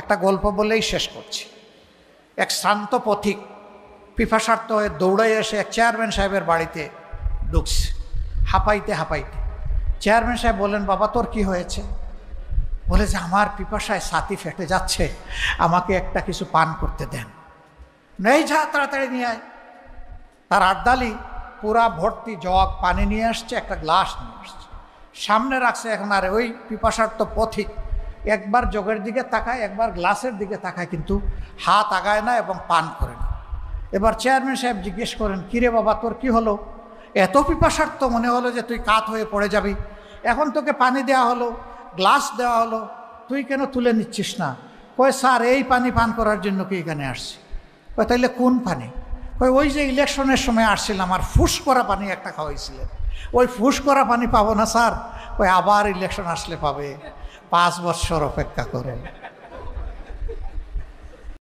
একটা গল্প বলেই শেষ করছি। এক শ্রান্ত পথিক পিপাসার্থ হয়ে দৌড়াই এসে এক চেয়ারম্যান সাহেবের বাড়িতে ঢুকছে, হাঁপাইতে হাঁপাইতে। চেয়ারম্যান সাহেব বললেন, বাবা তোর কি হয়েছে? বলে যে আমার পিপাসায় ছাতি ফেটে যাচ্ছে, আমাকে একটা কিছু পান করতে দেন। নেই, যা তাড়াতাড়ি নিয়ে আয়। তার আর্দালি পুরা ভর্তি জগ পানি নিয়ে আসছে, একটা গ্লাস নিয়ে আসছে, সামনে রাখছে। এখন আর ওই পিপাসার্থ পথিক একবার জগের দিকে তাকায়, একবার গ্লাসের দিকে তাকায়, কিন্তু হাত আগায় না এবং পান করে না। এবার চেয়ারম্যান সাহেব জিজ্ঞেস করেন, কিরে বাবা তোর কি হলো? এত পিপাসার্থ মনে হলো যে তুই কাত হয়ে পড়ে যাবি, এখন তোকে পানি দেওয়া হলো, গ্লাস দেওয়া হলো, তুই কেন তুলে নিচ্ছিস না? কয় স্যার এই পানি পান করার জন্য কি এখানে আসছি। কয় তাইলে কোন পানি? কয় ওই যে ইলেকশনের সময় আসছিলাম আর ফুস করা পানি একটা খাওয়াইছিলেন, ওই ফুস করা পানি পাবো না স্যার? কয় আবার ইলেকশন আসলে পাবে, 5 বছর অপেক্ষা করে।